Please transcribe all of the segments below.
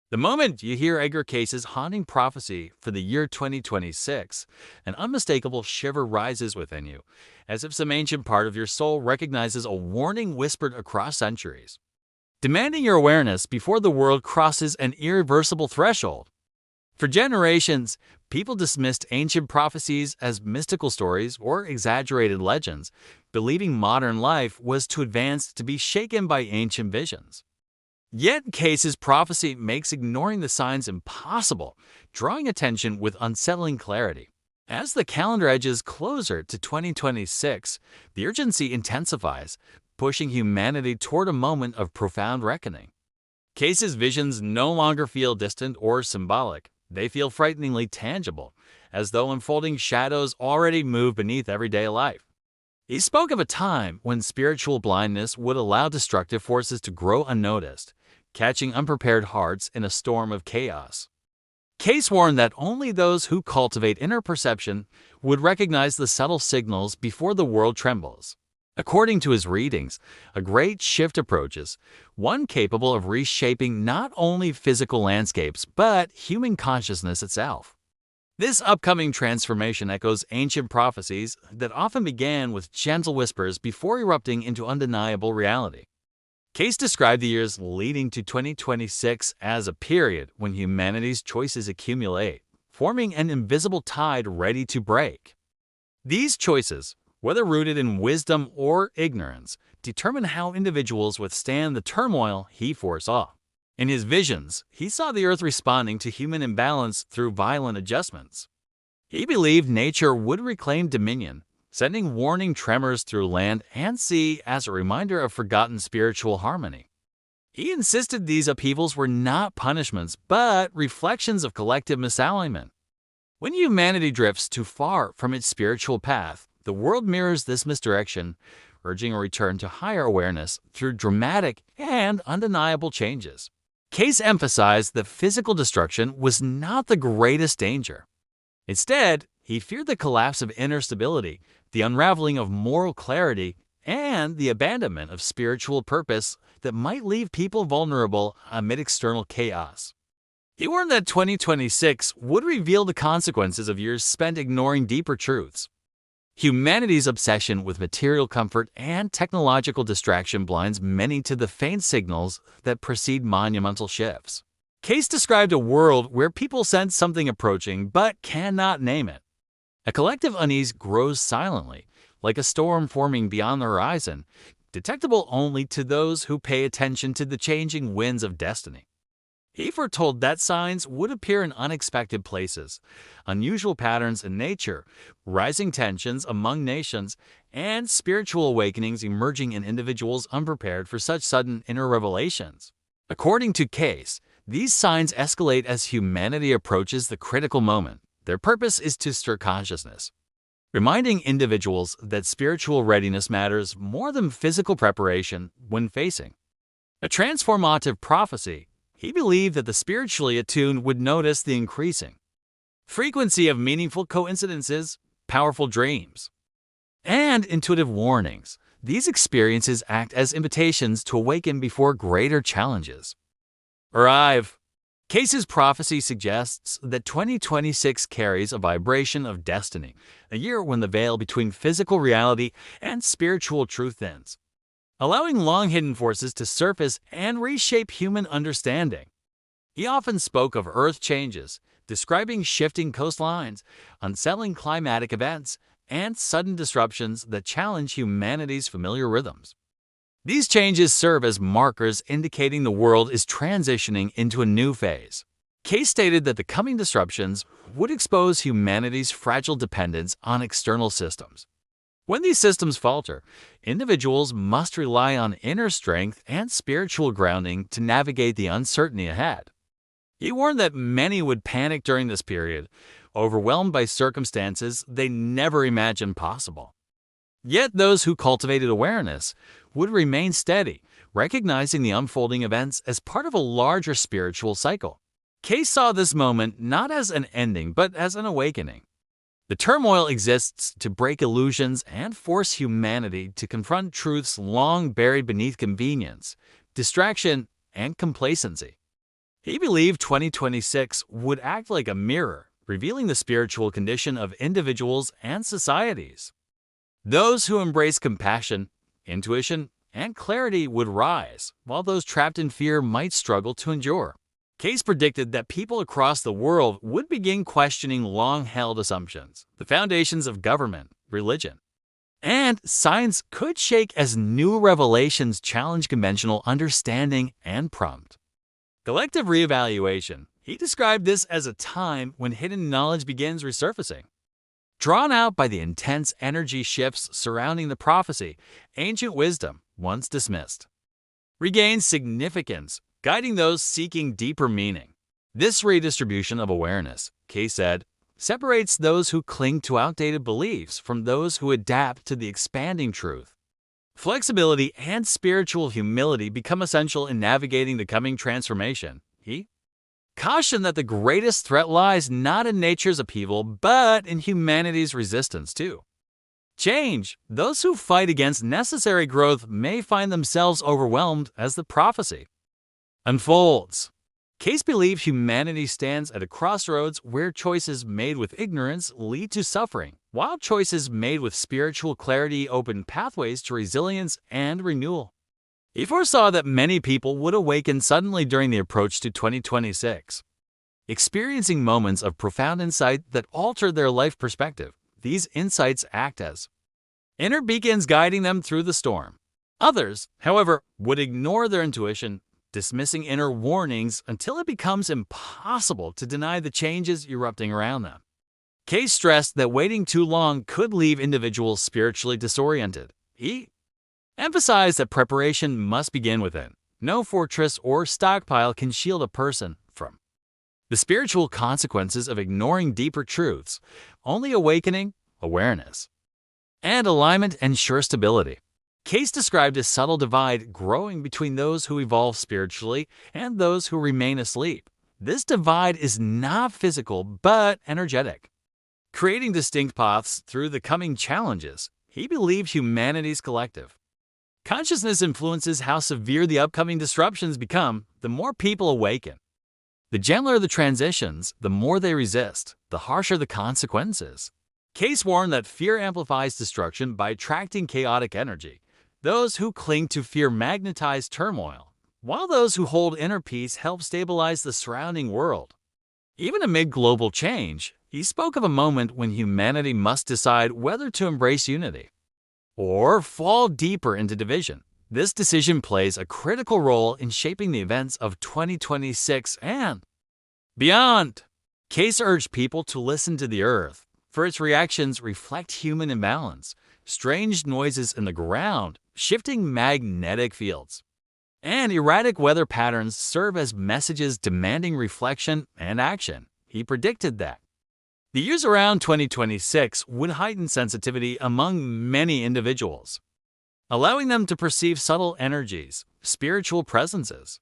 The moment you hear Edgar Cayce's haunting prophecy for the year 2026, an unmistakable shiver rises within you, as if some ancient part of your soul recognizes a warning whispered across centuries, demanding your awareness before the world crosses an irreversible threshold. For generations, people dismissed ancient prophecies as mystical stories or exaggerated legends, believing modern life was too advanced to be shaken by ancient visions. Yet Case's prophecy makes ignoring the signs impossible, drawing attention with unsettling clarity. As the calendar edges closer to 2026, the urgency intensifies, pushing humanity toward a moment of profound reckoning. Case's visions no longer feel distant or symbolic. They feel frighteningly tangible, as though unfolding shadows already move beneath everyday life. He spoke of a time when spiritual blindness would allow destructive forces to grow unnoticed, catching unprepared hearts in a storm of chaos. Case warned that only those who cultivate inner perception would recognize the subtle signals before the world trembles. According to his readings, a great shift approaches, one capable of reshaping not only physical landscapes but human consciousness itself. This upcoming transformation echoes ancient prophecies that often began with gentle whispers before erupting into undeniable reality. Case described the years leading to 2026 as a period when humanity's choices accumulate, forming an invisible tide ready to break. These choices, whether rooted in wisdom or ignorance, determine how individuals withstand the turmoil he foresaw. In his visions, he saw the earth responding to human imbalance through violent adjustments. He believed nature would reclaim dominion, sending warning tremors through land and sea as a reminder of forgotten spiritual harmony. He insisted these upheavals were not punishments, but reflections of collective misalignment. When humanity drifts too far from its spiritual path, the world mirrors this misdirection, urging a return to higher awareness through dramatic and undeniable changes. Case emphasized that physical destruction was not the greatest danger. Instead, he feared the collapse of inner stability, the unraveling of moral clarity, and the abandonment of spiritual purpose that might leave people vulnerable amid external chaos. He warned that 2026 would reveal the consequences of years spent ignoring deeper truths. Humanity's obsession with material comfort and technological distraction blinds many to the faint signals that precede monumental shifts. Case described a world where people sense something approaching but cannot name it. A collective unease grows silently, like a storm forming beyond the horizon, detectable only to those who pay attention to the changing winds of destiny. He foretold that signs would appear in unexpected places, unusual patterns in nature, rising tensions among nations, and spiritual awakenings emerging in individuals unprepared for such sudden inner revelations. According to Cayce, these signs escalate as humanity approaches the critical moment. Their purpose is to stir consciousness, reminding individuals that spiritual readiness matters more than physical preparation when facing a transformative prophecy. He believed that the spiritually attuned would notice the increasing frequency of meaningful coincidences, powerful dreams, and intuitive warnings. These experiences act as invitations to awaken before greater challenges arrive. Cayce's prophecy suggests that 2026 carries a vibration of destiny, a year when the veil between physical reality and spiritual truth thins, allowing long-hidden forces to surface and reshape human understanding. He often spoke of Earth changes, describing shifting coastlines, unsettling climatic events, and sudden disruptions that challenge humanity's familiar rhythms. These changes serve as markers indicating the world is transitioning into a new phase. Cayce stated that the coming disruptions would expose humanity's fragile dependence on external systems. When these systems falter, individuals must rely on inner strength and spiritual grounding to navigate the uncertainty ahead. He warned that many would panic during this period, overwhelmed by circumstances they never imagined possible. Yet those who cultivated awareness would remain steady, recognizing the unfolding events as part of a larger spiritual cycle. Cayce saw this moment not as an ending, but as an awakening. The turmoil exists to break illusions and force humanity to confront truths long buried beneath convenience, distraction, and complacency. He believed 2026 would act like a mirror, revealing the spiritual condition of individuals and societies. Those who embrace compassion, intuition, and clarity would rise, while those trapped in fear might struggle to endure. Cayce predicted that people across the world would begin questioning long-held assumptions, the foundations of government, religion, and science could shake as new revelations challenge conventional understanding and prompt collective reevaluation. He described this as a time when hidden knowledge begins resurfacing. Drawn out by the intense energy shifts surrounding the prophecy, ancient wisdom, once dismissed, regains significance, guiding those seeking deeper meaning. This redistribution of awareness, Cayce said, separates those who cling to outdated beliefs from those who adapt to the expanding truth. Flexibility and spiritual humility become essential in navigating the coming transformation. He cautioned that the greatest threat lies not in nature's upheaval, but in humanity's resistance to change. Those who fight against necessary growth may find themselves overwhelmed as the prophecy unfolds. Cayce believed humanity stands at a crossroads where choices made with ignorance lead to suffering, while choices made with spiritual clarity open pathways to resilience and renewal. He foresaw that many people would awaken suddenly during the approach to 2026, experiencing moments of profound insight that alter their life perspective. These insights act as inner beacons guiding them through the storm. Others, however, would ignore their intuition, dismissing inner warnings until it becomes impossible to deny the changes erupting around them. Cayce stressed that waiting too long could leave individuals spiritually disoriented. He emphasized that preparation must begin within. No fortress or stockpile can shield a person from the spiritual consequences of ignoring deeper truths. Only awakening, awareness, and alignment ensure stability. Cayce described a subtle divide growing between those who evolve spiritually and those who remain asleep. This divide is not physical but energetic, creating distinct paths through the coming challenges. He believed humanity's collective consciousness influences how severe the upcoming disruptions become. The more people awaken, the gentler the transitions, the more they resist, the harsher the consequences. Cayce warned that fear amplifies destruction by attracting chaotic energy. Those who cling to fear magnetize turmoil, while those who hold inner peace help stabilize the surrounding world. Even amid global change, he spoke of a moment when humanity must decide whether to embrace unity or fall deeper into division. This decision plays a critical role in shaping the events of 2026 and beyond. Cayce urged people to listen to the earth, for its reactions reflect human imbalance, strange noises in the ground, shifting magnetic fields, and erratic weather patterns serve as messages demanding reflection and action. He predicted that the years around 2026 would heighten sensitivity among many individuals, allowing them to perceive subtle energies, spiritual presences,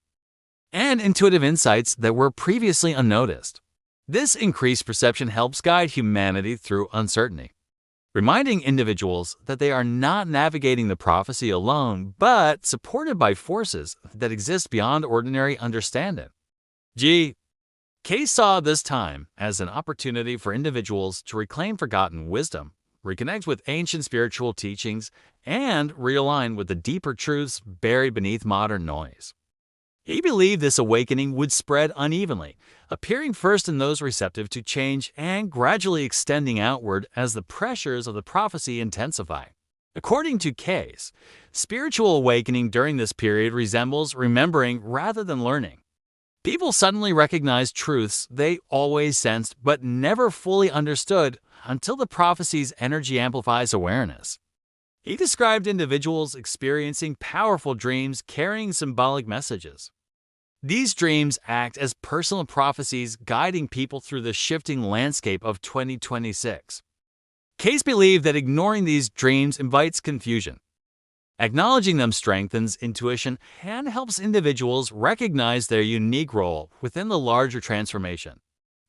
and intuitive insights that were previously unnoticed. This increased perception helps guide humanity through uncertainty, reminding individuals that they are not navigating the prophecy alone, but supported by forces that exist beyond ordinary understanding. Cayce saw this time as an opportunity for individuals to reclaim forgotten wisdom, reconnect with ancient spiritual teachings, and realign with the deeper truths buried beneath modern noise. He believed this awakening would spread unevenly, appearing first in those receptive to change and gradually extending outward as the pressures of the prophecy intensify. According to Cayce, spiritual awakening during this period resembles remembering rather than learning. People suddenly recognize truths they always sensed but never fully understood until the prophecy's energy amplifies awareness. He described individuals experiencing powerful dreams carrying symbolic messages. These dreams act as personal prophecies guiding people through the shifting landscape of 2026. Cayce believed that ignoring these dreams invites confusion. Acknowledging them strengthens intuition and helps individuals recognize their unique role within the larger transformation.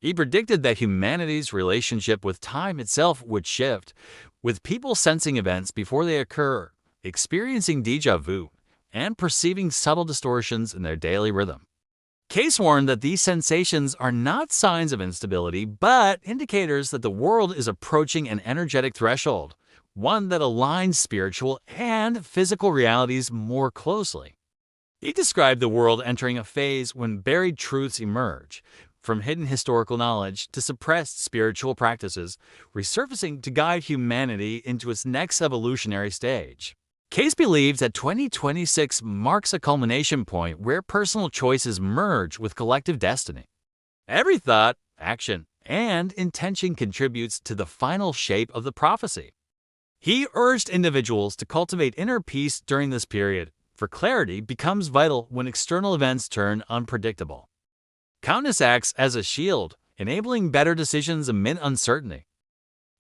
He predicted that humanity's relationship with time itself would shift, with people sensing events before they occur, experiencing déjà vu, and perceiving subtle distortions in their daily rhythm. Cayce warned that these sensations are not signs of instability, but indicators that the world is approaching an energetic threshold, one that aligns spiritual and physical realities more closely. He described the world entering a phase when buried truths emerge, from hidden historical knowledge to suppressed spiritual practices, resurfacing to guide humanity into its next evolutionary stage. Cayce believes that 2026 marks a culmination point where personal choices merge with collective destiny. Every thought, action, and intention contributes to the final shape of the prophecy. He urged individuals to cultivate inner peace during this period, for clarity becomes vital when external events turn unpredictable. Kindness acts as a shield, enabling better decisions amid uncertainty.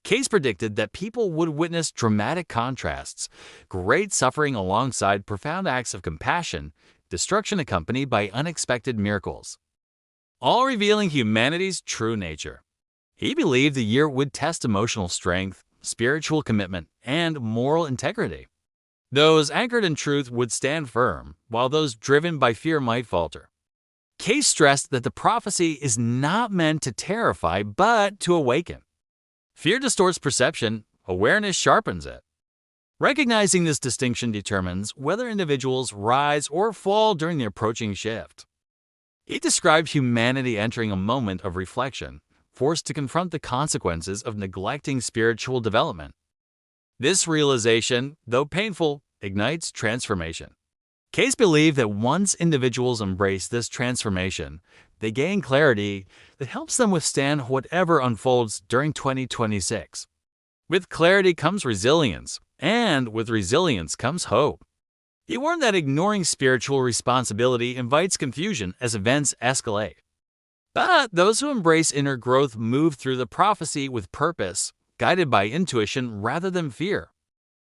Cayce predicted that people would witness dramatic contrasts, great suffering alongside profound acts of compassion, destruction accompanied by unexpected miracles, all revealing humanity's true nature. He believed the year would test emotional strength, spiritual commitment, and moral integrity. Those anchored in truth would stand firm, while those driven by fear might falter. Cayce stressed that the prophecy is not meant to terrify, but to awaken. Fear distorts perception, awareness sharpens it. Recognizing this distinction determines whether individuals rise or fall during the approaching shift. He described humanity entering a moment of reflection, forced to confront the consequences of neglecting spiritual development. This realization, though painful, ignites transformation. Cayce believed that once individuals embrace this transformation, they gain clarity that helps them withstand whatever unfolds during 2026. With clarity comes resilience, and with resilience comes hope. He warned that ignoring spiritual responsibility invites confusion as events escalate. But those who embrace inner growth move through the prophecy with purpose, guided by intuition rather than fear.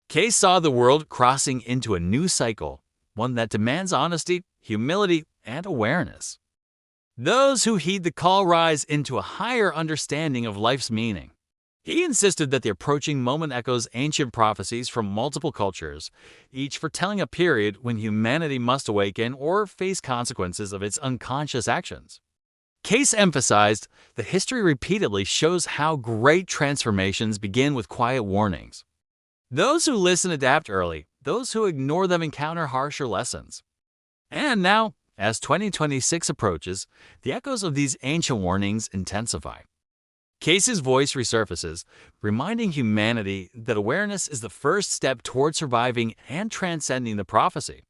Cayce saw the world crossing into a new cycle, one that demands honesty, humility, and awareness. Those who heed the call rise into a higher understanding of life's meaning. He insisted that the approaching moment echoes ancient prophecies from multiple cultures, each foretelling a period when humanity must awaken or face consequences of its unconscious actions. Cayce emphasized that history repeatedly shows how great transformations begin with quiet warnings. Those who listen adapt early, those who ignore them encounter harsher lessons. And now, as 2026 approaches, the echoes of these ancient warnings intensify. Cayce's voice resurfaces, reminding humanity that awareness is the first step toward surviving and transcending the prophecy.